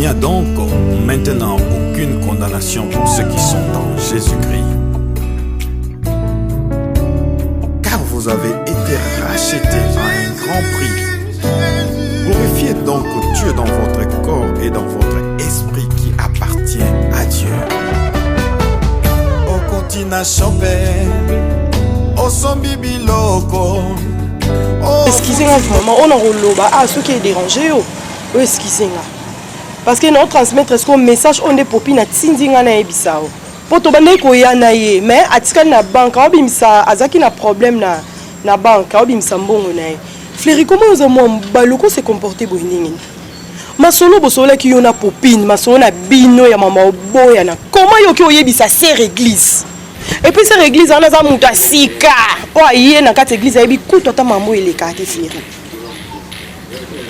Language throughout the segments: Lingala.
Il n'y a donc maintenant aucune condamnation pour ceux qui sont en Jésus-Christ. Car vous avez été rachetés à un grand prix. Glorifiez donc Dieu dans votre corps et dans votre esprit qui appartient à Dieu. Au continent chopé, au son bibiloko. Excusez-moi vraiment, on a roulé à ceux qui est dérangé. Excusez-moi. Parce que nous transmettre ce message on est popine à Tindinga na ebisao. Poto bande ko ya na ye, mais atika na banque obimisa azaki na problème na banque obimisa mbongo na ye. Fléri comment nous avons baloko se comporter boningi. Masolo bosole ki yona popine, masolo na bino ya mama oboya na. Comment yo ki oyebisa sœur église? Et puis sœur église on a za muta sika. O aye na kati église ebi kuto ta mambo eleka te Fléri.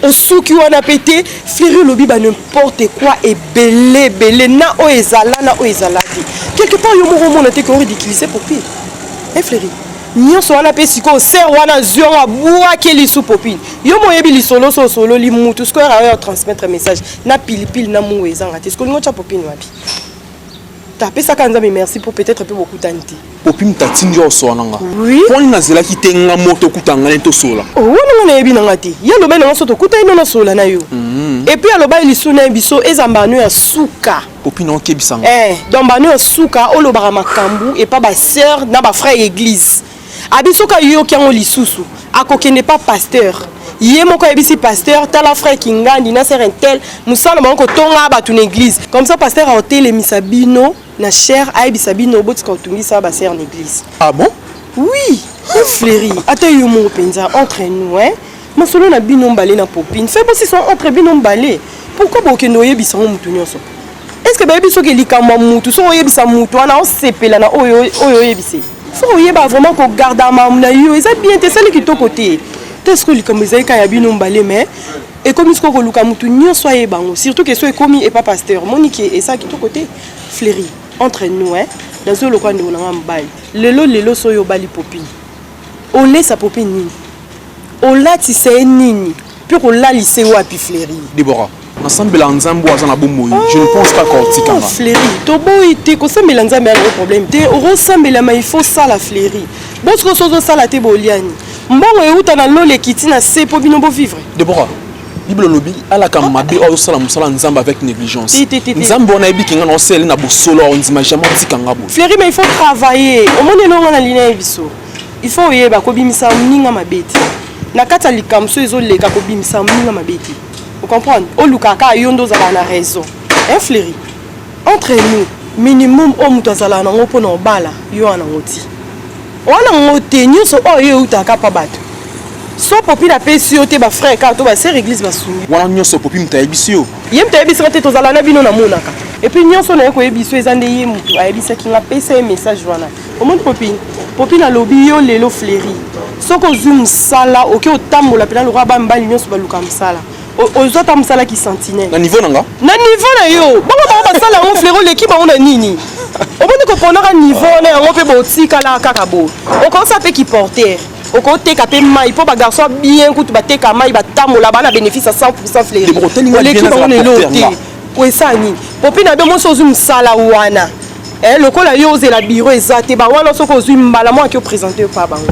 Au sou qui on a pété, Fléri lobi ba n'importe quoi et belé na o ezala na o ezalati. Quelque part yo mo na te ko ridiculiser pour pire. Fléri. Nyonso wana pe siko ser wana zio wa bua keli sou popine. Yo mo yebi li solo li mutu sko ra transmettre message na pile na mu ezanga te sko ngocha popine wapi. Tapé ça kanza mais merci pour peut-être peu beaucoup tanti. Popine tatindi o so nanga. Oui. Poni na zela ki tenga moto kutanga nto sola. Oh wana yebi nanga te. Ya loba na so to kuta ino na sola na yo. Et puis aloba li suna biso ezambano ya suka. Popine on kebisanga. Donc bano ya suka o lobara makambu et pas ba sœur na ba frère église. Abisoka yo ki ngo lisusu. Akokende pas pasteur. Yé moko ebisi pasteur tala frère kingandi na sœur intel musala banko tonga ba tune église. Comme ça pasteur a hôtel misabino na cher aibisa bino botika otungisa ba sœur en église. Ah bon? Oui. Fléri, ata yo mo penza entre nous Masolo na bino mbalé na popine. Fais bon si sont entre bino mbalé. Pourquoi boke no yebisa mo mutu nyonso? Est-ce que ba yebiso ke likamba mutu so yebisa mutu ana o sepela na oyo yebisi? Faut yeba vraiment ko garder mam na yo, ça bien te sali ki to côté. Est-ce que likamba zaika ya bino mbalé mais et comme isko ko luka mutu nyonso yebango, surtout que so e commis et pas pasteur. Monique et ça ki to côté. Fléri, entre nous dans ce local de na mbali. Lelo so yo bali popine. On laisse sa popine nini. On l'a tissé nini. Puis on l'a lissé wapi Fléri. Déborah, ensemble la nzambo azana bomoyi. Je ne pense pas qu'on tikanga. Fléri, to boy te ko sembe la nzambe a un problème. Te oro sembe la mais il faut ça la Fléri. Bosko sozo ça la te boliani. Mbongo e uta na lole kiti na se po bino bo vivre. Déborah, Bible lobby ala kamabe o sala musala nzamba avec négligence. Nzambo na ebi kinga no sele na bosolo on ndima jamais tikanga bo. Fléri mais il faut travailler. Au monde no na lina biso. Il faut yeba ko bimisa mninga mabeti. Na kata likamso ezoleka ko bimisa mninga mabeti. Vous comprenez? Olukaka yondo za na raison. Fléri. Entre nous, minimum o mutu azala na ngopo na bala yo ana ngoti. Wana ngote nyoso o ye utaka pa bato. So popi la pesi yo te ba frère ka to ba sœur église basumi. Wana nyoso popi mtayebisio. Ye mtayebisika te tozala na bino na monaka. Et puis nyoso na ko yebiso ezande ye mutu ayebisa ki nga pesa message wana. Comment popi na lobi yo lelo Fléri. Soko zoom sala oke otambola pena lora ba mbali nyoso ba luka msala. Ozota msala ki sentinelle. Na niveau nanga? Na niveau na yo. Bongo ba sala on Fléri l'équipe on a nini. Omoni ko ponaka niveau na yango pe botika la kaka bo. Okosa pe ki porter. Okote ka pe mai po ba garçon bien kutu ba teka mai ba tamola ba na bénéfice à 100% Fléri. L'équipe on est loté. Ko esa ni. Popi na be mo so zoom sala wana. Lokola yo ze la bureau ezate ba wana soko zwi mbala mo aki présenter pa bango.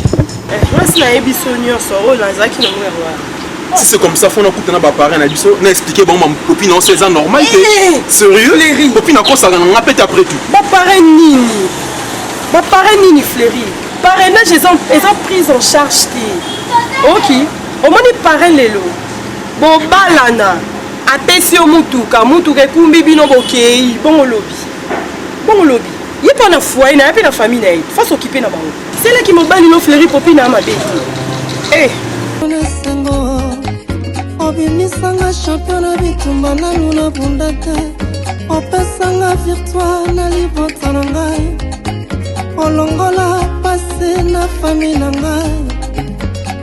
Moi na ebiso nyonso o lanzaki na mwerwa. Si c'est comme ça, il faut nous na parents na biso, na expliquer bon ma copine on c'est normal sérieux Fléri. Copine encore ça na pète après tout. Ba parents nini Fléri. Parrainage ils ont pris en charge OK. Au moins les parents lelo. Bon balana. Apesi o mutuka kumbi bino bokei bon lobby. Yé pas na foyer na pe na famille na yi. Faut s'occuper na bango. C'est là qui me bali no Fléri copine na ma bête. Obimisanga champion na bitumba na luna bundate. Opesanga victoire na libota na ngai. Olongola passé na famille na ngai.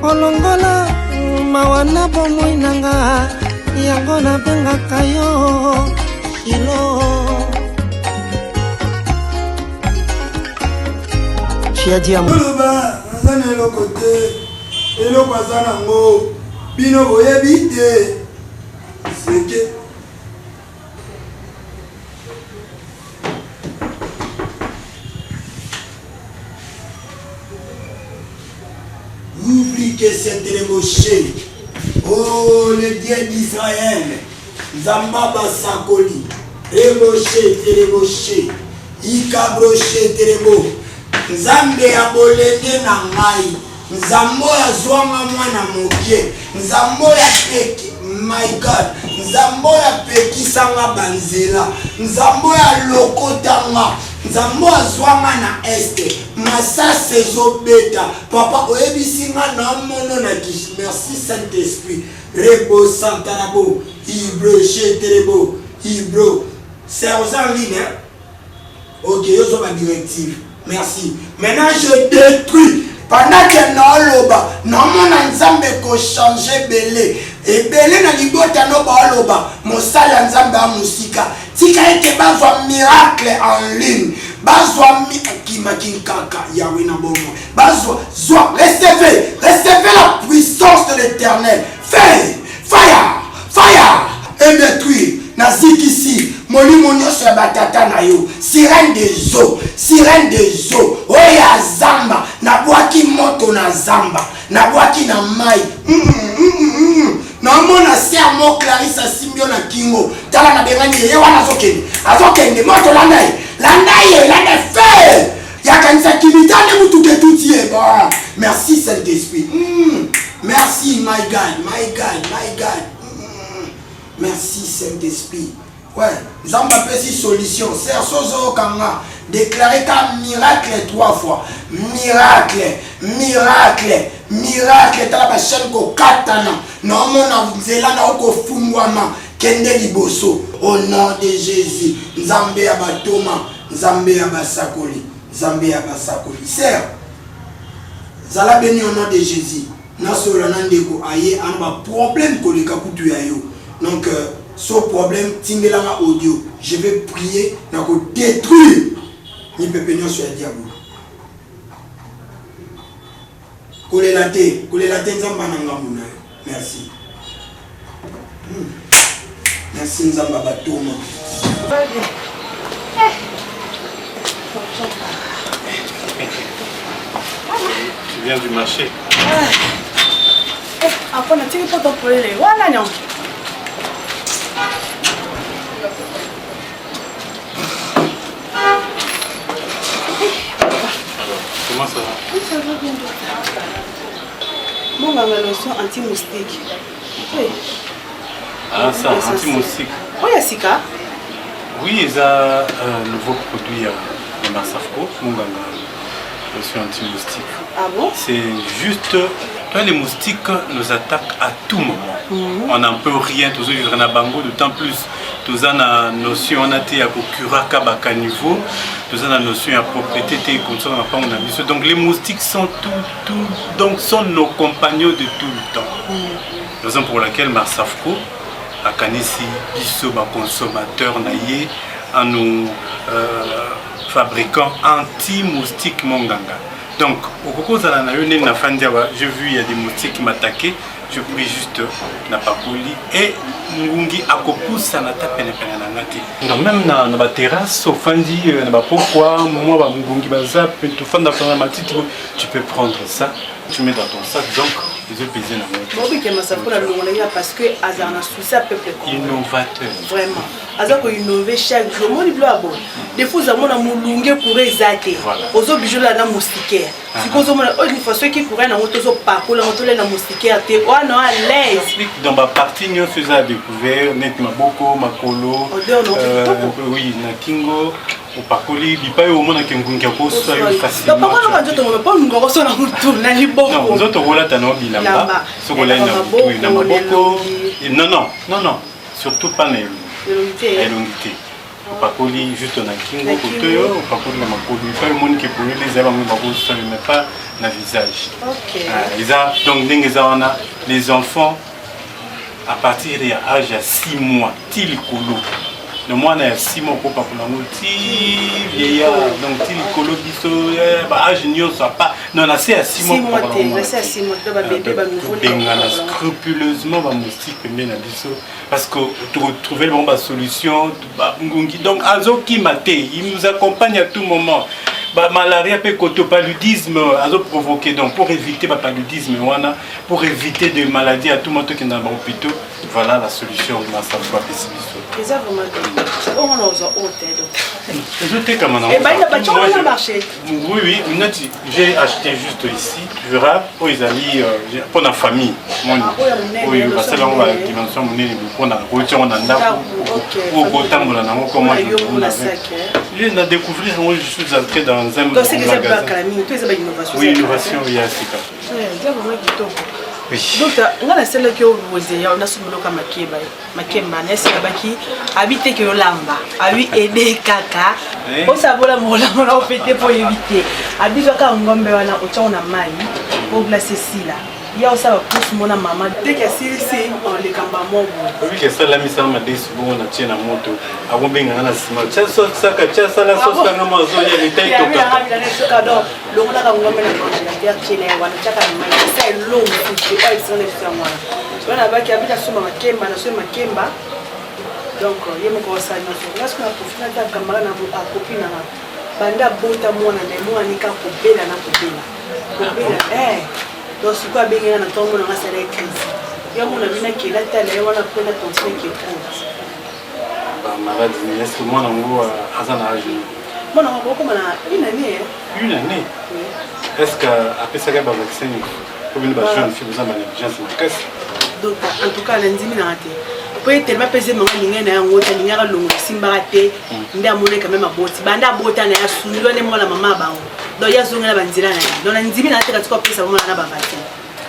Olongola mawana bomoi na ngai. Yango na bengaka yo Shilo. Chia diamo. Loba, nazana le côté. Et le bazana ngo. Bino boyebi te. C'est que Seteleboshe. Oh, le Dieu d'Israël. Zambaba Sakoli. Reboshe, Teleboshe. Ikabroche, Telebo. Nzambe ya bolende na ngai. Nzambo ya zwanga mwana mokie. Nzambo ya peki. My God. Nzambo ya peki sanga banzela. Nzambo ya lokotanga. Nzambo ya zwanga na este. Masa sezo beta. Papa oebisinga na mono na kish. Merci Saint-Esprit. Rebo Santarabo. Ibro Cheterebo. Ibro. C'est aux en ligne. Hein? Ok, yo so ma directive. Merci. Maintenant je détruis. Pendant que Noloba, non Nzambe ko changer belé. Et belé na libota no ba loba. Mosala Nzambe a musika. Tika ete bazwa miracle en ligne. Bazwa kinkaka Yahweh na bomo. Bazwa zwa recevez la puissance de l'Éternel. Fire, fire, fire et détruire. Nazikisi, molimo nyonso ya batata na yo, sirène des eaux, oya zamba, nabwaki moto na zamba, nabwaki na mai. Namona ser mo Clarisse Simbio na kingo, tala na bengani ye wana azokende, moto landai fe. Yakanisa kilitane mutuke tutie ba. Merci Saint-Esprit. Merci my God. Merci Saint-Esprit. Ouais, Zamba pesi solution. C'est sozo kanga déclaré comme miracle 3 fois. Miracle. Tala ba chaîne ko katana. Non mona nzela na ko fungwama kende liboso. Au nom de Jésus. Nzambe ya batoma, Nzambe ya basakoli. Sœur, zala béni au nom de Jésus. Na solo nandeko aye amba problème ko leka kutu ya yo. Donc, ce problème, Tingelanga audio, je vais prier, donc détruire. Ni pépignon sur le diable. Kolelate, Nzamba. Merci. Merci Nzamba Batoma. Tu viens du marché. Après, on a tiré pour ton poulet. Voilà, non. Comment ça va? Oui, ça va bien. Moi, ma lotion anti-moustique. Oui. Ah, ça, anti-moustique. Oui, Sika. Oui, il y a un nouveau produit de Marsafco, Munganga, lotion anti-moustique. Ah bon? C'est juste. Toi, les moustiques nous attaquent à tout moment. On n'en peut rien, tous les jours, bango, d'autant plus. Tous on a notion, on a été à Kuraka Baka niveau, tous on a notion à propriété, comme ça, on n'a pas on a vu. Donc les moustiques sont donc sont nos compagnons de tout le temps. Raison pour laquelle Marsafco a Kanisi, Bisso, consommateur naïe, en nous fabriquant anti-moustiques Monganga. Donc, au cours de l'année, j'ai vu il y a des moustiques qui m'attaquaient. Je prie juste na pakoli et ngungi akopusa na tapene pene na ngati. Même na ba terrasse au fandi na ba pourquoi moi ba ngungi bazap tu fanda fanda matiti tu peux prendre ça, tu mets dans ton sac donc ils ont pesé na ngati. Bon oui que ma sapo la longola parce que azana souci à peuple innovateur. Vraiment. Azako innover chaque jour mon liblo abo. Des fois za mona mulunge pour ezate. Ozo bijou la na moustiquaire. Si kozo mona une fois ceux qui couraient na moto zo pakola moto la moustiquaire te non à l'aise. Dans ma partie, nous faisons découvert net maboko, makolo, oui, na kingo, au pakoli, bipa au monde qui est facilement. Non, nous autres voilà t'as nos bilamba, ce qu'on a na maboko, non, surtout pas na elongité. Au pakoli juste na kingo côté, au pakoli na makolo, pas le monde qui est pour les élèves mais pas na visage. Ok. Donc les enfants à partir de l'âge de 6 mois, til colo. Le mois de 6 mois pour pas vieillard, donc til colo biso, âge n'y soit pas. Non, on a assez à 6 mois. Scrupuleusement va moustique bien à biso parce que tu retrouver la bonne solution. Donc Azo qui m'a il nous accompagne à tout moment. malaria peut paludisme a provoqué donc pour éviter le paludisme pour éviter des maladies à tout le monde qui est dans l'hôpital voilà la solution ma ça va déjà vraiment on a aux je t'ai comme un et ben il a marché oui j'ai acheté juste ici tu verras pour les amis pour la famille oui parce que là on va dimension pour la routine on a pour tambola na comment je découvrir je suis entré dans un magasin oui innovation il y a sika donc on a celle qui on a ce boulot comme makemba nesi kabaki habiter que lamba abi aider kaka on savoir mon on fait pour éviter habiter ka ngombe wana otona mai pour glacer si là il y a aussi plus mon maman dès que c'est on les kamba mo oui que ça la mise en mode bon on tient la moto avant bien na sima ça la sauce na mazo ya litaito le on a ka ngombe na ya chine wana chaka mai c'est long c'est pas ça les faire moi on a ba ki habita soma makemba na soma makemba donc il me conseille na so est-ce que na profiter ta camarade na a copine na banda bota mwana na mwana nika kobela na kobela donc c'est quoi bien na tombe na ça la crise ya mona mina ki la tala wana ko na tension qui est ba maladie est-ce que moi na ngo azana âge moi na ko comme na une année est-ce que après ça ba vaccin pour une jeune fille vous avez négligence casse donc en tout cas lundi mina raté peut tellement peser maman ninga na ngo ta ninga longo simba raté nda mona quand même aboti banda bota na ya sunilo ne mona mama bango donc ya zonga na banzila na donc na ndimi na teka tuko pesa mona na ba vaccin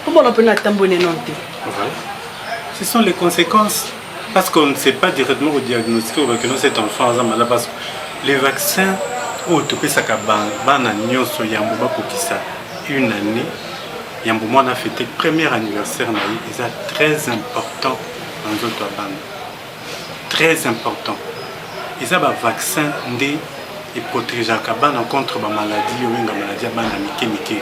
comment on peut na tambone nonte ce sont les conséquences parce qu'on ne sait pas directement au diagnostic que cet enfant a malade parce que les vaccins au to pesa ka bana nyoso yambo ba kokisa une année yambo mona fêté premier anniversaire na yi c'est très important dans notre bande très important ils a ba vaccin ndé et protéger à bana contre ba maladie ou une maladie bana mike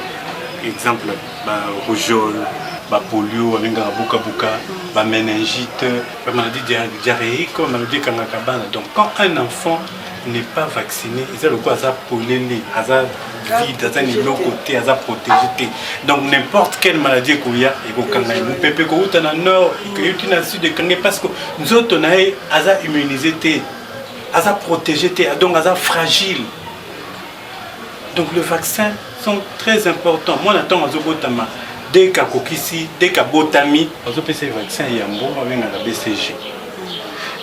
exemple ba rougeole ba polio avec buka ba méningite ba maladie diarrhéique comme maladie kanaka bana donc quand un enfant n'est pas vacciné il a le quoi ça polélé ça vide ça niveau côté ça protégé donc n'importe quelle maladie qu'il y a et qu'on a nous pépé qu'on est dans nord que tu n'as su de kange parce que nous autres on a ça immunisé ça protégé donc ça fragile donc les vaccins sont très importants moi j'attends à Zobotama dès qu'à Kokisi dès qu'à Botami on peut ces vaccins il y a un bon avec la BCG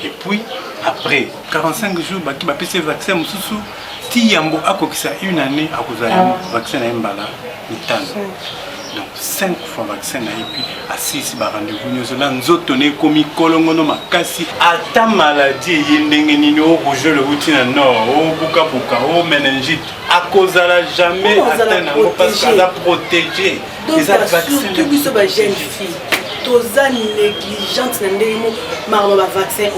et puis après 45 jours qui va passer vaccin mususu ti yambo akokisa une année à cause vaccin na mbala mitano donc 5 fois vaccin na et puis à 6 ba rendez-vous nyoso na nzoto ne komi kolongono makasi ata maladie yendenge nini o rougeole routine nord o buka o méningite à cause la jamais atteindre parce qu'elle a protégé les vaccins tout qui se ba jeune fille toza négligente na ndemo marama ba vaccin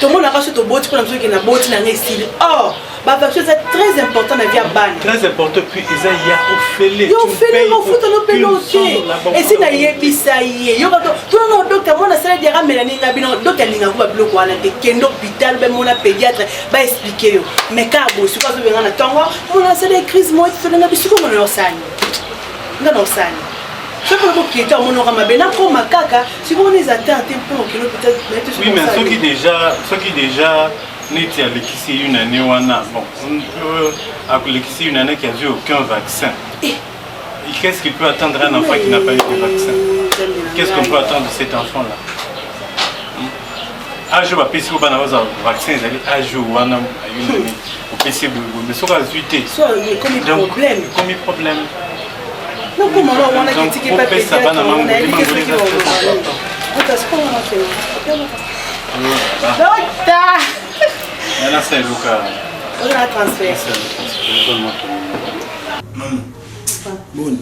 tout le monde a reçu ton bot pour qui na bot na style oh bah vaccin c'est très important na vie à ban très important puis ils a offert yo fait le foot no penalty et si na yebisa ye yo tout le docteur moi na sala dira melani na bino docteur linga ku ba bloco wana te kendo hôpital be mona pédiatre ba expliquer yo mais ka bo si quoi so benga na tongo mona sala crise moi tu fais na bisuko mona osani ngana osani ce que vous qui est à mon orama ben après ma caca si vous les attendez pour que peut-être oui mais ceux qui déjà n'étaient à l'équipe une année ou un an bon à l'équipe une année qui a vu aucun vaccin et qu'est-ce qu'il peut attendre un enfant qui n'a pas eu de vaccin qu'est-ce qu'on peut attendre de cet enfant là à jour à PC ou pas d'avoir un vaccin ils allaient à jour ou un an à une année au PC mais ça va zuiter comme problème non, comment on a critiqué pas pédiatre, on a dit que ceux qui vont le parce qu'on a fait. Docteur! Là, c'est Lucas. On a transfert. Maman. Bonne.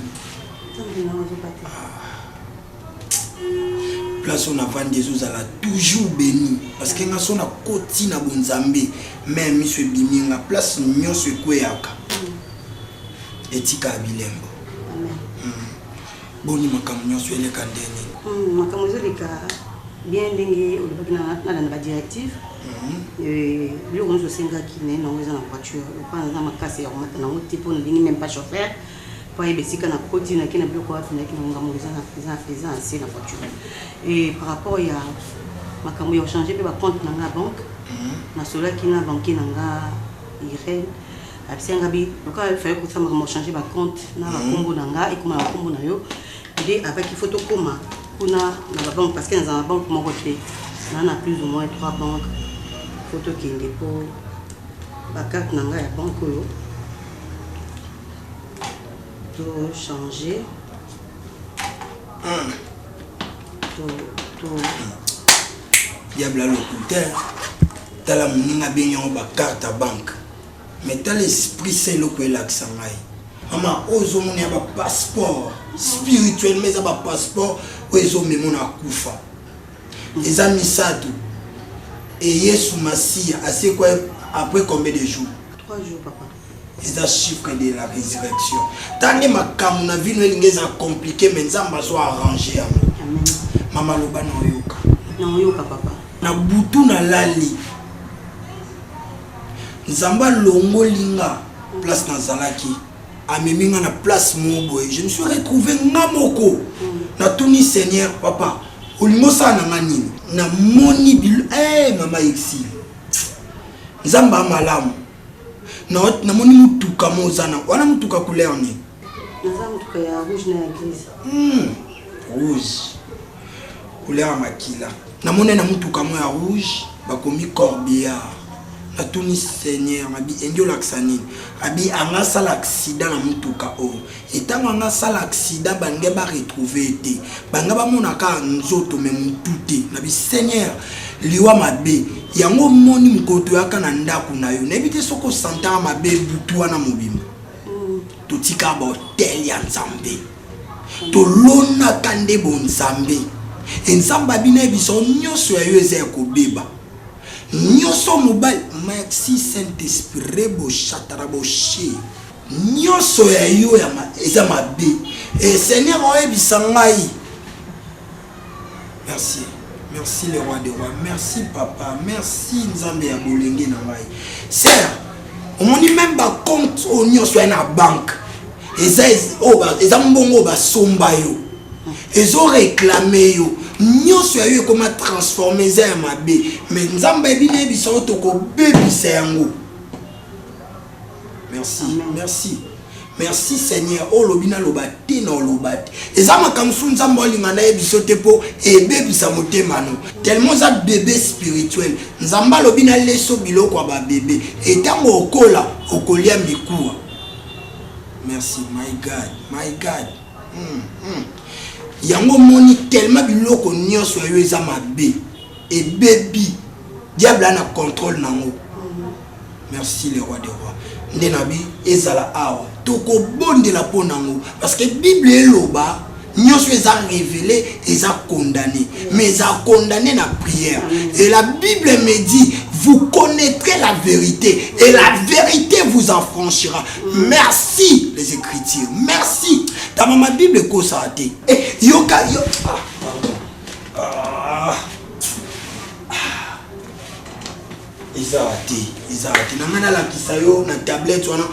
Place on a vendu des os à la toujours béni. Parce que nous a côté na bonzambe. Même monsieur Biminga place nyo se kweyaka. Etika bilembo. Amen. Boni makamu nyonso ele kandeni. Makamu zolika bien dingue au début na na directive le on se senga qui n'est non en voiture pas dans ma casse et on na route pour ne même pas chauffeur pour y besika na côté na qui na bloc quoi na qui na ngamo za faisant assez la voiture et par rapport il y a ma camu yo changer pe ba compte na la banque na cela qui na banque na nga irene absenga bi donc il fallait que ça me changer ma compte na ba kombo na nga et comment la kombo na yo et avec il faut to koma kuna na ba banque parce que dans la banque mon côté on a plus ou moins 3 banques photo qui est pour la carte na nga ya banque yo to changer to diable le compteur t'as la moninga bien ba carte à banque mais t'as l'esprit c'est le que l'accent là maman ozo mon ya ba passeport spirituel mais ça ba passeport ozo me mon akufa les amis ça tout et Yesu Massia assez quoi après combien de jours 3 jours papa c'est un chiffre de la résurrection tant que ma cam na vie n'engeza compliqué mais nzamba soit arrangé amen maman loba na yoka papa na butu na lali nzamba longo linga place na zalaki ameminga na place moboy je me suis retrouvé ngamoko na tuni seigneur papa olimo sana ngani na moni bil mama exil nzamba malamu na moni mutuka mozana wana mutuka couleur ni nzamba mutuka ya rouge na église rouge couleur makila na moni na mutuka mo ya rouge bakomi corbillard na tuni seigneur abi endio laksani abi anga sala accident na mutuka o etango anga sala accident bange ba retrouver été banga ba monaka nzoto me mutute na bi seigneur liwa mabe yango moni mkoto yaka na ndaku na yo nebite soko santa mabe butu wana mobimba totika ba hotel ya nzambe to lona kande bon nzambe enzamba bina biso nyoso ya yo eza ko beba nyoso mobile merci Saint-Esprit rebo chataraboshe nyoso ya yo ya eza mabe et Seigneur oyebisa ngai merci merci le roi des rois merci papa merci nzambe ya bolenge na ngai sœur omoni même ba compte o nyoso ya na banque eza mbongo ba somba yo ezo réclamer yo nyoso ya yo comment transformer ça ya mabe mais nzamba ebine biso to ko bebisa yango merci merci merci Seigneur o lobina lobate na lobate ezama kamsu nzamba olinga na biso te po ebebisa motema no tellement ça bébé spirituel nzamba lobina leso biloko ba bébé etango okola okolia mbikuwa merci my god yango moni tellement biloko nyonso yo eza mabe et baby diable na contrôle nango merci le roi des rois ndenabi ezala awa toko bondela po nango parce que bible eloba nyonso eza révélé eza condamné mais eza condamné na prière et la bible me dit vous connaîtrez la vérité et la vérité vous affranchira. Merci les Écritures. Merci. Dans ma Bible ko ça té. Et yoka yo Isaac. Na la kisayo na tablette wana.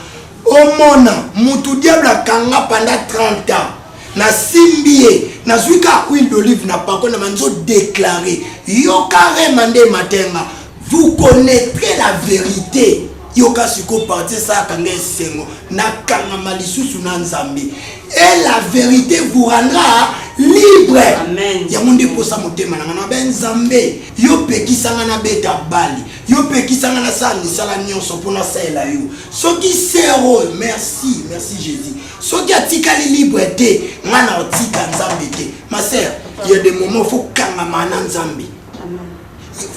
O mona mutu diable kanga pendant 30 ans. Na simbie na zuika huile d'olive na pako na manzo déclarer yoka remande matenga. Vous connaîtrez la vérité. Yoka siko parti ça kanga sengo na kanga malisusu na nzambe. Et la vérité vous rendra libre. Amen. Yamunde posa motema na ngana ben nzambe. Yo pekisanga na beta bali. Yo pekisanga na sala sala nyonso pona sala yo. Soki sero merci Jésus. Soki atikali liberté ngana otika nzambe te. Ma sœur, il y a des moments faut kanga mana nzambe.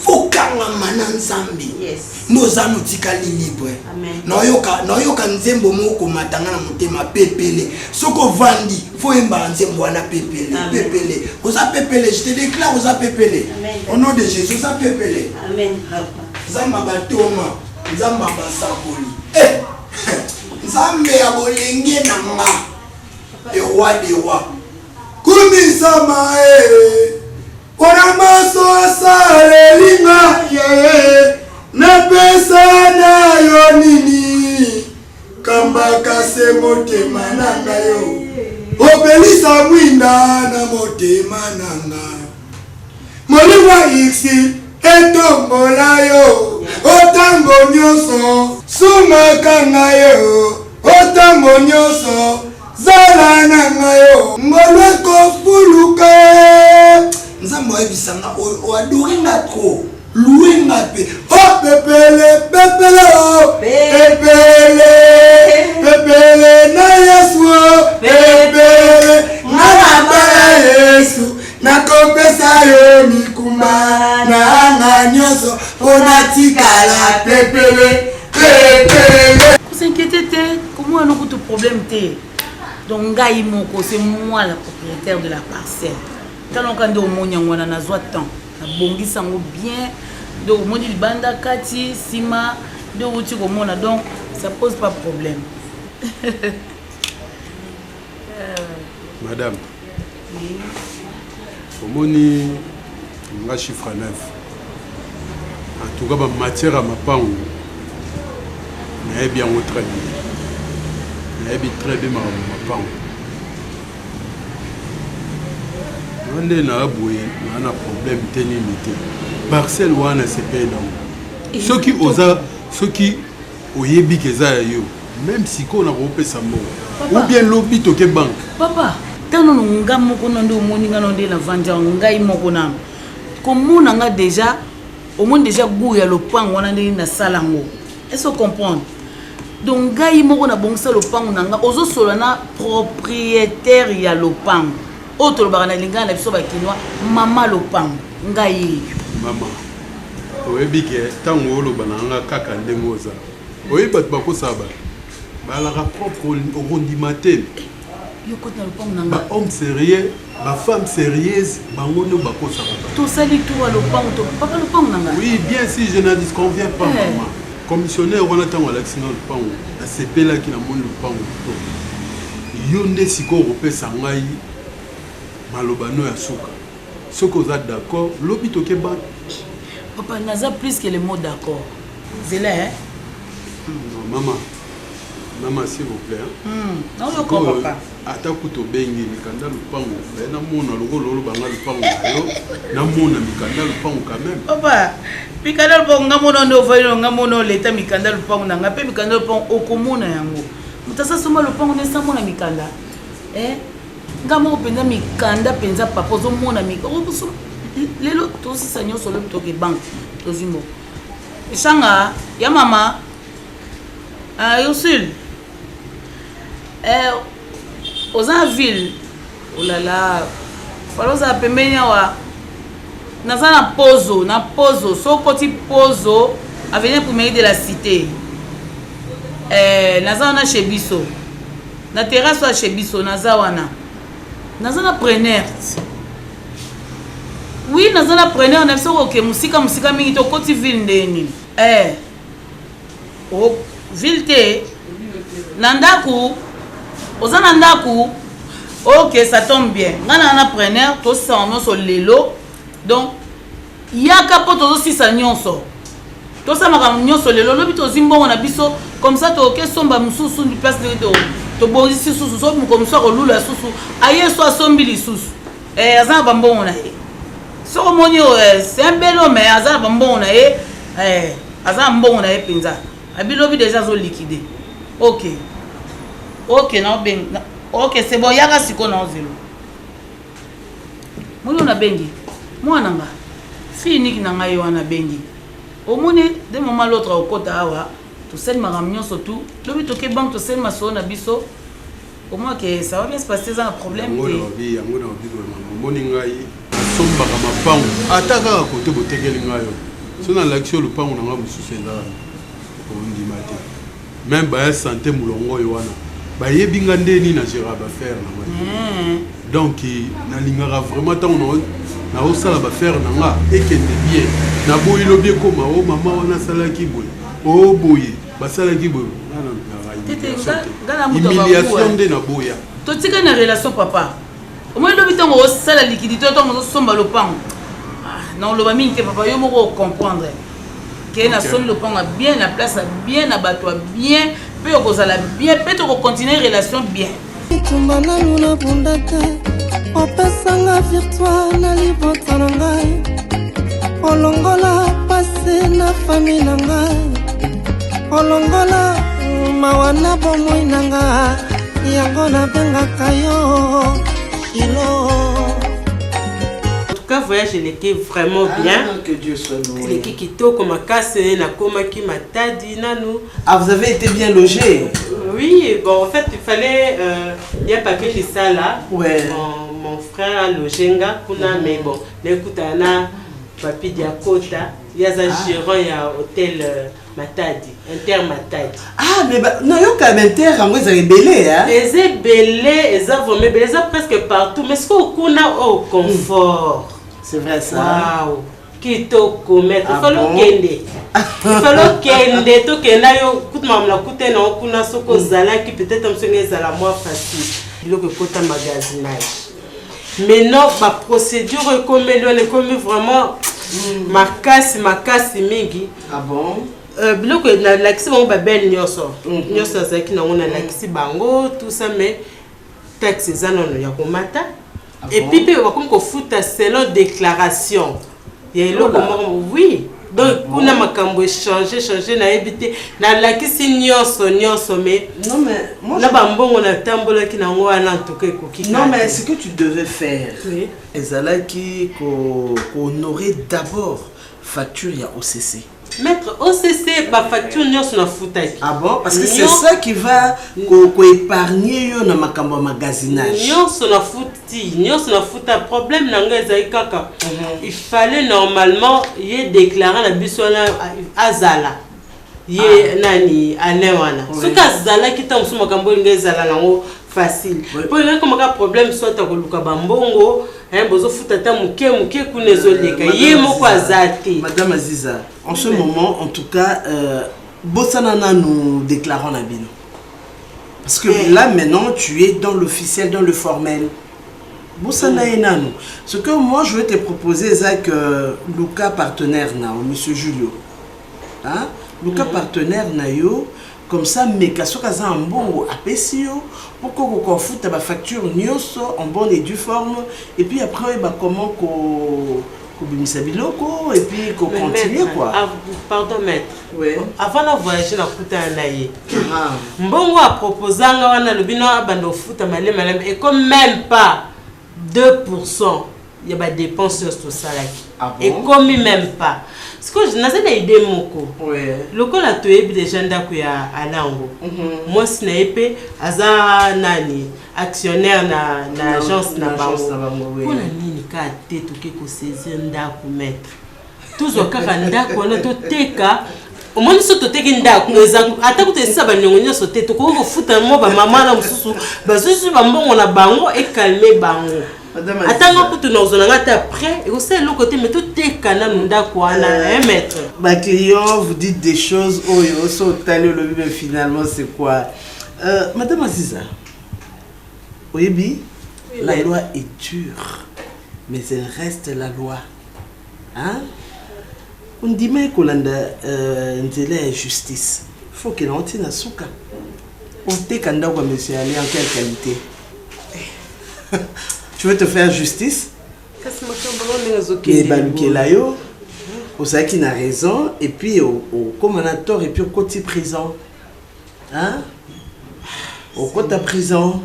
Faut kanga mana nzambe. Yes. Nos anu tikali libre. Amen. Noyoka nzembo moko matanga na motema pepele. Soko vandi, faut emba nzembo na pepele. Amen. Pepele. Oza pepele, je te déclare oza pepele. Amen. Au nom de Jésus, oza pepele. Amen. Nzamba batoma, nzamba basakoli. Nzambe ya bolenge na nga. Le roi des rois. Kumisama Wana maso motema nanga yo obelisa mwinda na motema nanga molingwa iksi etombola yo otango nyonso sumakanga yo otango nyonso zala nanga yo ngolweko fuluka nzambo ebisanga oadoringa tro louinga pe o pepele pepele o pepele na yesu o pepele na bala yesu nakopesa yo mikumba na anga nyonso pona tikala pepele. Vous inquiétez te, comment on a beaucoup de problèmes te. Donc Gaï Moko, c'est moi la propriétaire de la parcelle. Quand on a au monde, on a besoin de temps. On a bongi sango bien. Donc au monde il banda kati sima de outil au monde donc ça pose pas de problème. Madame. Oui. Au monde on a chiffre 9. En tout cas, ma matière à ma panne. Mais bien au très bien. Mais bien très bien ma panne. On est là, on a un problème ténimité. Parcelle ou on a CP dans. Ceux qui ont yébi que ça yo, même si on a repé sa mort. Ou bien lobby toke banque. Papa, tant on nga moko nando moni nga nando la vanja ngai moko na. Comme on a déjà au moins déjà goût ya lopang on a na salango. Est-ce que comprendre? Donc ngai moko na bongsa lopang nanga ozo solana propriétaire ya lopang. Autre barana linga na biso ba kinwa mama lopang ngai. Mama. Oyebi ke tango lo bananga kaka ndengoza. Oyebi bat bako saba. Ba la propre arrondimentaire. Yo kota lopang nanga. Ba homme sérieux, ba femme sérieuse, bangono bako saba. To sali to lopang to papa lopang nanga. Oui, bien si je n'en disconviens pas maman. Commissionnaire on attend l'accident lopang. La CP là qui na mon lopang. Yo nde siko repesa ngai. Malobano ya suka. Ce que vous êtes d'accord, l'hôpital au Québec. Papa, n'a plus que les mots d'accord. C'est là, hein? Non, maman, s'il vous plaît. Non, je comprends pas. Attaque to bengi, mikanda le pango. Na mona lolo banga le pango. Na mona mikanda le pango quand même. Papa, mikanda le pango ngamona ndo vayo ngamona leta mikanda le pango na ngape mikanda le pango okomona yango. Mutasa soma le pango ne samona mikanda. Ngamo penza mikanda penza papa zo mona mikanda lelo to si sanyo solo to ke bank to zimo shanga ya mama yosul oza ville olala faloza pembenya wa nazana pozo so koti pozo avenue pour mairie de la cité nazana chez biso na terrasse chez biso nazawana nazana preneur. Oui, nazana preneur na biso ke musika mingi to koti ville ndeni. O ville te nandaku ozana ndaku. OK, ça tombe bien. Ngana na preneur to sama so lelo. Donc yaka poto zo sisa nyonso. To sama ka nyonso lelo lobi to zimbo na biso comme ça to ke somba mususu du place de to bonzi susu so comme ça olula susu aye so asombi li susu azana bambongo na ye so moni c'est un bel homme azana bambongo na ye azana mbongo na ye penza abilobi déjà zo liquider. OK na ben OK c'est bon yaka siko na zelo moni na bengi mwana nga fini na ngai wana bengi au moni de moment l'autre au kota awa tout seul maramignon surtout le to ke banque to seul maso na biso au moins que ça va bien se passer sans problème oui ngona obi moni ngai somba ka mapango ataka côté botekeli ngayo so na l'action le pango na nga mususu là ko ndimate même ba santé mulongo yo wana ba yebinga ndeni na gérard ba faire na moi donc na lingara vraiment tant na osala ba faire na nga ekende bien na boyi lobi ko ma o mama wana sala ki boyi o boyi basala ki boyi humiliation de na boya to tika na relation papa au moins lobi tango osala liquidité tango somba le pango non lo ba mingi papa yo moko comprendre que na son le pango bien la place bien na bato bien Puis on va bien, peut-être qu'on continue relation bien. Tumba nanu na bunda te opesanga virtual na libota na ngai olongola pase na fami na ngai olongola mawa na bomoi na ngai yango nabengaka yo Kilo. En tout cas, voyage était vraiment bien. Que Dieu soit loué. Les kikito comme casse na koma ki matadi nanu. Ah, vous avez été bien logé? Oui, bon en fait il fallait bien papier chez ça là. Ouais. Mon frère a logé nga kuna mais bon, l'écoute na papier diakota, il y a un gérant il y a hôtel Matadi, Inter Matadi. Ah mais non yo quand même Inter en vous avez belé hein. Les belé, les vraiment belé, les presque partout mais ce qu'on kuna au confort. C'est vrai ça. Waouh. Kitoko mettre il faut kende. Il faut kende to kenda yo kutu mamla kute na kuna soko zala qui peut-être amsonge zala moins facile. Il que kota magasinage. Mais non, ma procédure est comme vraiment makasi mingi. Ah bon? Biloko na lakisi bango babel nyonso. Nyonso azaki na ngona lakisi bango tout ça mais taxe za nono ya komata. Et puis pe comme ko futa selon déclaration. Ya eloko moko oui. Donc kuna makambo changer na ebité na lakisi nyonso mais non mais moi na bambongo na tambola ki na ngo wana ntoke ko ki. Non mais ce que tu devais faire. Oui. Ezalaki ko honorer d'abord facture ya OCC. Mettre OCC ba facture nyonso na futaki. Ah bon? Parce que c'est ça qui va épargner yo na makambo magasinage. Nyonso na futa problème na ngeza ikaka. Il fallait normalement y déclarer la biso na azala. Ye nani anewana. Soka azala kita musu makambo ngeza la ngo facile. Pour il y a comme un problème soit ta koluka bambongo. Bozo futata muke kunezo leka ye moko azati. Madame Aziza, en ce moment en tout cas Bossanana nous déclarons la bino. Parce que là maintenant tu es dans l'officiel, dans le formel. Bossana enano. Ce que moi je vais te proposer c'est que Luca partenaire na monsieur Julio. Hein? Luca partenaire na yo comme ça mais kasoka za mbongo apesio pour qu'on foute ba facture nyonso en bonne et due forme et puis après bah comment ko bimisa biloko et puis ko continuer quoi. Pardon maître. Oui. Avant la voyage na kuta naye. Mbongo a proposé nga wana lobino abando futa malem et comme même pas 2% il y a des dépenses sur tout ça là. Ah bon? Et comme même pas. Ce que je n'ai pas idée moko. Oui. Le col a tué des gens d'akuya à Lango. Moi sniper aza nani actionnaire na agence na bango. Pour la nini ka tête to ke ko saisir ndaku mettre. Tous au kaka ndaku na to teka. Au moins so to teka ndaku ata ko te sa ba nyonyo so te to ko futa mo ba mama na mususu ba susu ba mbongo na bango et calmer bango. Attends, pour nous on a après et aussi le côté mais tout est canal nda quoi na maître. Bah client vous dites des choses oh yo so talé le mais finalement c'est quoi madame Aziza. Oyebi la loi est dure mais elle reste la loi. Hein? On dit mais kolanda nzela justice. Faut que l'on na suka. On te kanda kwa monsieur Ali en quelle qualité? Tu veux te faire justice? Osaki n'a raison et puis au commandant et puis au côté prison. Hein? Au côté prison.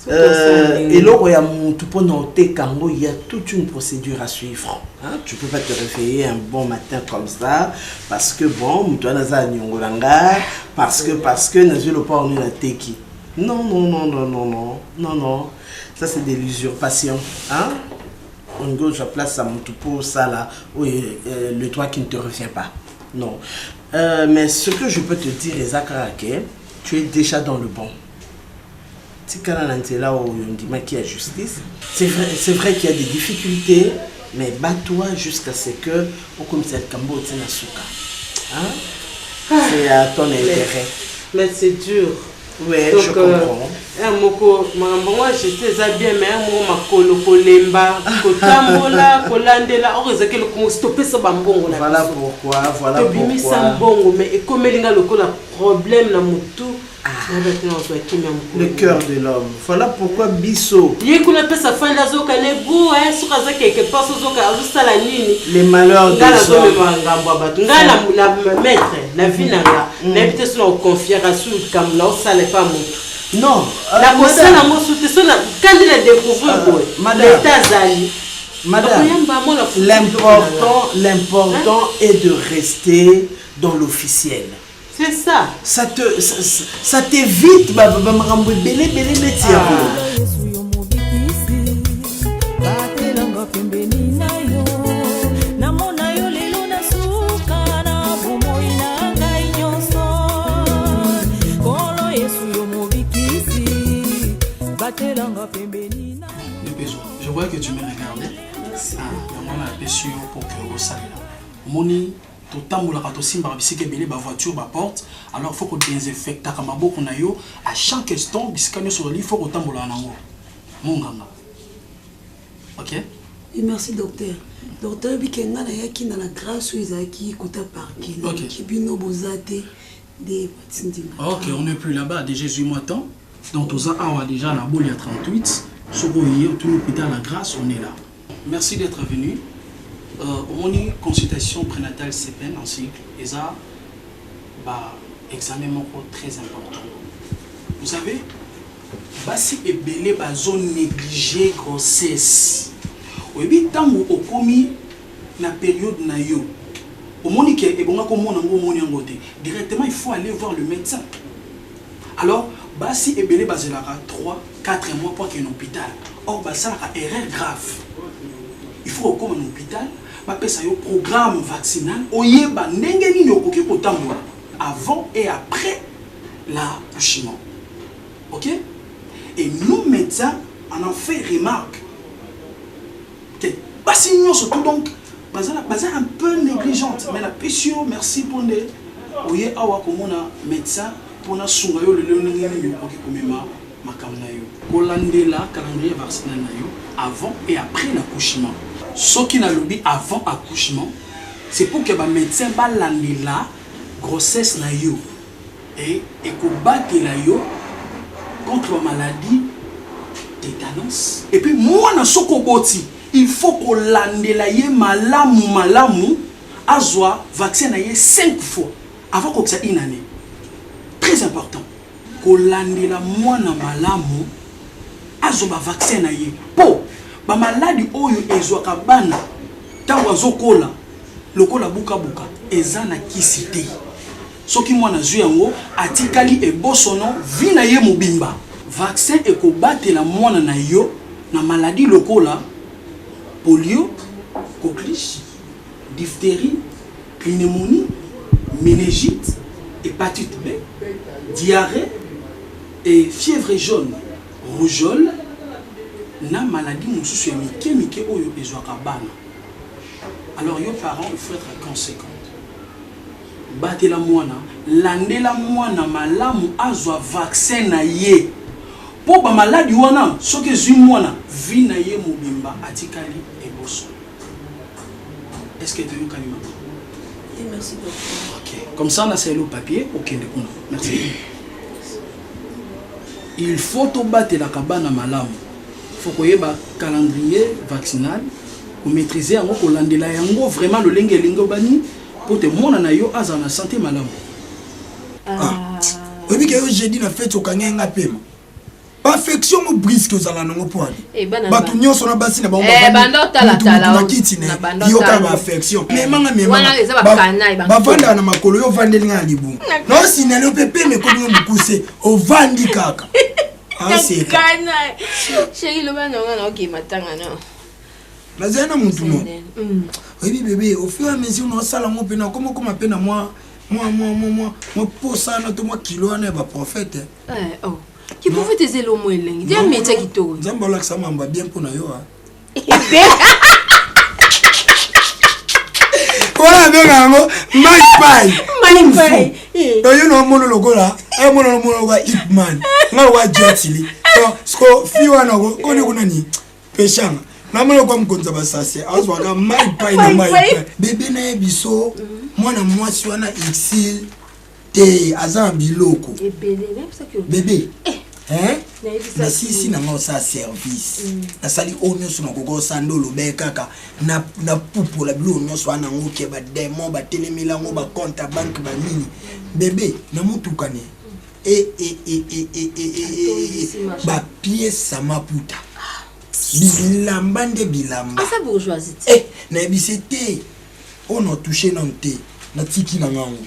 Et là, il y a toute une procédure à suivre. Hein? Tu ne peux pas te réveiller un bon matin comme ça parce que bon, parce que non. Ça c'est de l'usurpation. Hein? On gauche à place à mon pour ça là. Oui, le toit qui ne te revient pas. Non. Mais ce que je peux te dire, Ezakarake, tu es déjà dans le bon. Si là où on dit qu'il y a justice, c'est vrai qu'il y a des difficultés, mais bats-toi jusqu'à ce que au commissaire Kambo Tsenasuka. Hein? C'est à ton intérêt. Mais c'est dur. Ouais, donc, je comprends. Moi, j'étais bien, mais un makolo kolemba, kotambola, kolandela, on risque de stopper ce bambon. Voilà pourquoi, voilà pourquoi. Bongo, mais comme il y a le problème dans mon tout, le cœur de l'homme. Voilà pourquoi Bisso. Les malheurs des hommes. La vie n'a pas. N'habitez sur confier à sous comme là, ça n'est pas mon. Non, la personne a mon soutien, quand il a découvert, l'important est de rester dans l'officiel. C'est ça. Ça t'évite je vois que tu me regardais. Pour que vous sachiez. Moni, tout temps où la simba bisike belé ba voiture ba porte, alors faut qu'on désinfecte ta kamabo qu'on a yo à chaque instant biskanyo sur le lit faut qu'on tambola nango. Mon ganga. OK? Et merci docteur. Docteur bikenga na yaki na la grâce où Isaki kota parquet. Qui bino bozate des patindinga. OK, on n'est plus là-bas de Jésus m'attend. Donc tout ça a déjà la boule à 38. Sur tout l'hôpital La Grâce, on est là. Merci d'être venu. On a consultation prénatale CPN en cycle. Et ça, examen très important. Vous savez, si et belé zone négligée grossesse. Oui, tant que au commis la période na yo. Au monique et bon directement il faut aller voir le médecin. Alors, si et belé 3-4 mois pour qu'il y ait un hôpital. Or, ça a une erreur grave. Il faut qu'on ait un hôpital, ça un programme vaccinal, avant et après l'accouchement. Ok? Et nous, médecins, on en fait remarque. Que, si nous surtout donc, un peu négligente. Mais la pétion, merci pour les. Oui, médecin, pour nous soigner le calendrier vaccinal avant et après l'accouchement. Ce qui n'a lobby avant l'accouchement, c'est pour que les médecins balandi la grossesse na yo et combattre la yo contre la maladie tétanos. Et puis moi na soko boti, il faut qu'on lande la ye malamu azwa vaccin na ye 5 fois avant que ça une année. Très important. Kolandela mwana malamu azoba vaccin na ye po ba maladi oyo ezwaka bana tango azokola lokola buka eza na kisite soki mwana zwi yango atikali ebosono vi na ye mobimba vaccin ekobatela mwana na yo na maladi lokola polio, coqueluche, diphtérie, pneumonie, méningite, hépatite B, diarrhée et fièvre jaune, rougeole, na maladie mosusu mike oyo ezwaka bana. Alors yo parents il faut être conséquent. Batela mwana, landela mwana malamu azwa vaccin na ye. Po ba maladie wana soki ezwi mwana vi na ye mobimba atikali eboso. Est-ce que tu as eu kalima? Merci docteur. OK. Comme ça on a le papier, OK ndekuna. Merci. Il faut to battre la kabana malamu. Faut que yeba calendrier vaccinal pour maîtriser yango ko landela yango vraiment le lengo bani pour te mona na yo aza na santé malamu. Obi ke yo jeudi na fête okangenga pema. Perfection mo brisque ozala nango poani. Batu nyonso na basi na bango na kitine. Yo ka ba affection. Memanga ba vanda na makolo yo vandeli nga libu. No sinelo pepe me ko mo mukuse o vandi kaka. C'est kana. Chérie le bana ngana OK matanga no. Nazana muntu no. Oui bébé, au fur et à mesure on sala mo pena comment pena moi posa na to moi kilo na ba prophète. Oh. Qui pouvait te zélo mo elengi. Dia métier qui to. Nzambola ça mamba bien pour na yo ha. Voilà donc amo my pie. yo no mono logo là e mono wa Ipman nga wa Jetili sko fiwa na ko ni kuna ni peshanga na mono kwa mkonza basase azwa ka mai pai na mai bébé na biso mwana mwasi wana exil te azan biloko bébé na sisi na ngo sa service na sali onyo so na gogo sandolo be kaka na pupo la bilo onyo so na ngo ke ba demo ba telemila ngo ba compte bank ba nini bébé na mutuka ne ba pièce sama puta bilamba nde bilamba asa bourgeoisie na bisete on a touché nanté na tiki na ngango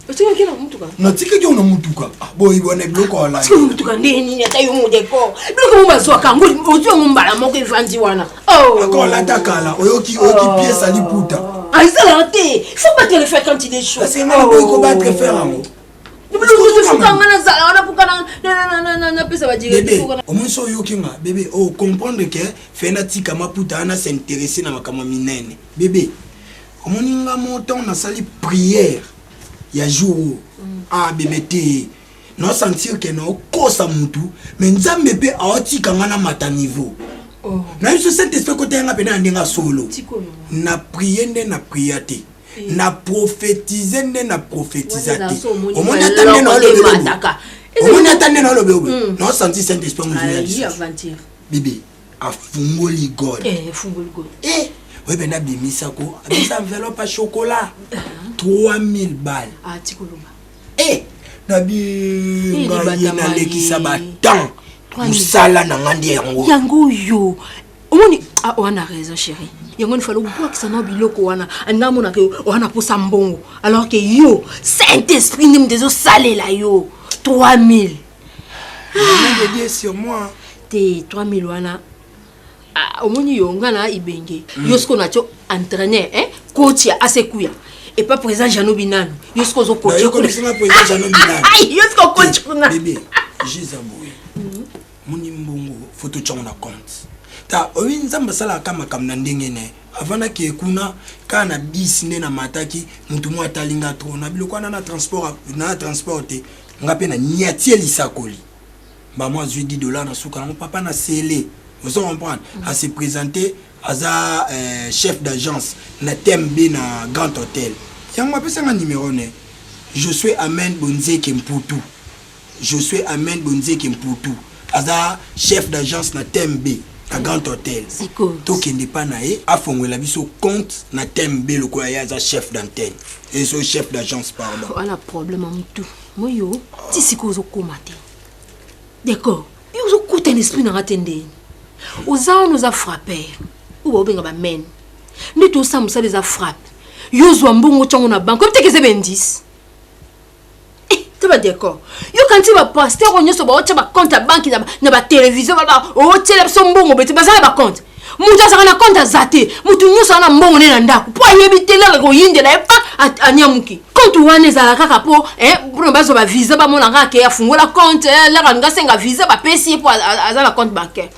Otinga kila mutuka. Na tiki kyo na mutuka. Boy bone bloko ala. Tiki mutuka ndeni ata yo mudeko. Bloko mumazwa kango ozo ngumbala moko evandi wana. Oh. Akola takala oyoki pièce ali puta. Aisala te. Il faut pas te le faire quand il est chaud. C'est moi boy ko battre faire ngo. Bébé, au moins so yoki nga bébé oh comprendre que fena tika maputa ana s'intéresser na makama minene. Bébé, au moins nga montant na sali prière. Ya jour ah bébé te non sentir que non kosa mutu mais nzambe pe aotika ngana mata niveau na biso saint esprit côté nga pena ndinga solo na prier nde na prier te na prophétiser nde na prophétiser te au moins attendre na le au moins attendre na le non sentir saint esprit mu bébé afungoli God fungoli God oui, ben a bimisa ko, abisa enveloppe à chocolat. 3000 balles. Ah, tikoluma. Nabi ngayina leki sabatan. Musala na ngandi yango. Yango yo. Omoni wana raison chérie. Yango il fallait boire que ça na biloko wana. Andamo na ke wana posa mbongo. Alors que yo, Saint-Esprit ndim dezo salé la yo. 3000. Je dis sur moi. Te 3000 wana. Omoni yo ngana ibenge yosko nacho entraîneur coach ya asekuya et pas présent Jano Binano yosko zo coach yo connaissez présent Jano Binano yosko coach kuna bébé jizaboui moni mbongo photo chama na compte ta owi nzamba sala kama kamna ndenge ne avana ke kuna kana bis ne na mataki mutu mo atalinga tro na biloko na transport ngape na niatie lisakoli ba moi je $10 na suka na papa na scellé. Vous comprenez? À se présenter à chef d'agence na TMB na Grand Hôtel. Yang ma pesa numéro ne. Je suis Amen Bonze Kemputu. Je suis Amen Bonze Kemputu. Aza chef d'agence na TMB na Grand Hôtel. To kende pa na e afongwela biso compte na TMB le ko ya za chef d'antenne. Et so chef d'agence pardon. Voilà problème en tout. Moi yo, ti siko zo komate. D'accord. Yo zo koute l'esprit na ratende. Oza nous a frappé. Ou obenga ba men. Ni tout ça musa les a frappé. Yo zo mbongo chango na banque. Comme te que c'est 10. Tu vas d'accord. Yo quand tu vas pasteur on yoso ba ocha ba compte à banque na ba télévision ba o tele so mbongo beti ba za ba compte. Mutu azaka na compte zate. Mutu nyoso na mbongo ne na ndako. Po yebi tele ko yinde na pa anyamuki. Compte wane za kaka po pour bazo ba visa ba mona ka ke afungola compte la ranga senga visa ba pesi po azala compte bancaire.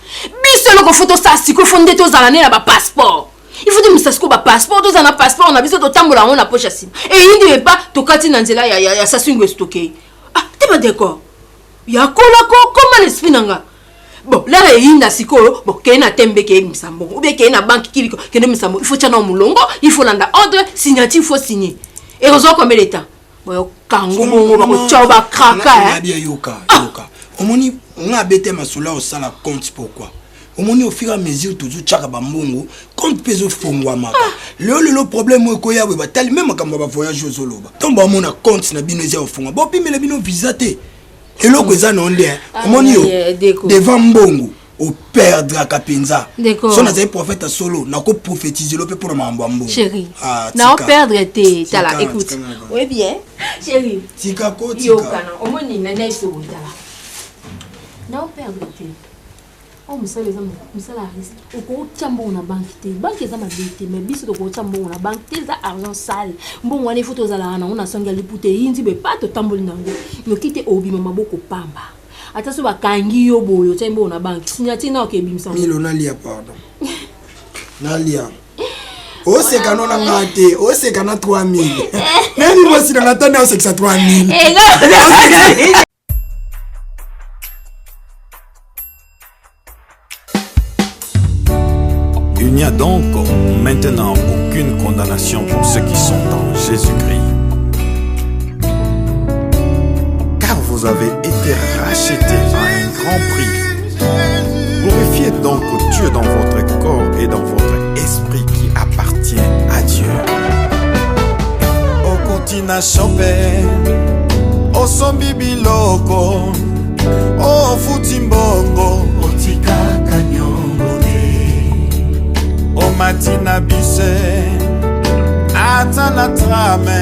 Biso loko photo sa siko fondé to zala ne na ba passeport. Il faut dire que ba passeport to zana passeport on a biso to tambola on na poche sim. Et yindi pas to kati na nzela ya sasungo stocké. Ah, t'es pas d'accord. Ya kola ko comment l'esprit nanga. Bon, là il y a siko bon ke na tembe ke misambo ou bien ke na banque kiliko ke na misambo il faut tchana mulongo il faut landa ordre signature faut signer et raison combien de temps bon kango mongo ba ko tchoba kraka bien yoka omoni nga bete masula au sala compte pourquoi omoni au fur et à mesure toujours tchaka ba mbongo compte peso fongwa maka le problème ko ya ba tel même quand ba voyage aux oloba tomba mona compte na bino ya fongwa bo pimela bino visiter. Et l'eau que ça non dit, devant Mbongo, au perdre Kapenza. Son azay prophète solo, n'a qu'au prophétiser le pour Mbongo. Chérie, n'a pas perdre tes tala. Écoute, oui bien, chérie. Tika ko tika. Yo kana, au moins il n'a pas ce tala. N'a pas perdre tes. Oh musala risque. Au ko chambo na banque te. Banque za mabete, mais biso to ko chambo na banque te za argent sale. Mbongo wane photo za la na ona songa lipute yindi be pas to tamboli nango. No kite obi mama boko pamba. Ata so ba kangi yo boyo chambo na banque. Signati na ke bimsa. Milo nalia pardon. Nalia. oseka nona ngate oseka na 3000 nani mwasi na ngata na oseka 3000 Il n'y a donc maintenant aucune condamnation pour ceux qui sont en Jésus-Christ. Car vous avez été rachetés à un grand prix. Glorifiez donc Dieu dans votre corps et dans votre esprit qui appartient à Dieu. Okotina chope, osombi biloko, o futimbongo, otika kanyongode, o matina bise, atana trame.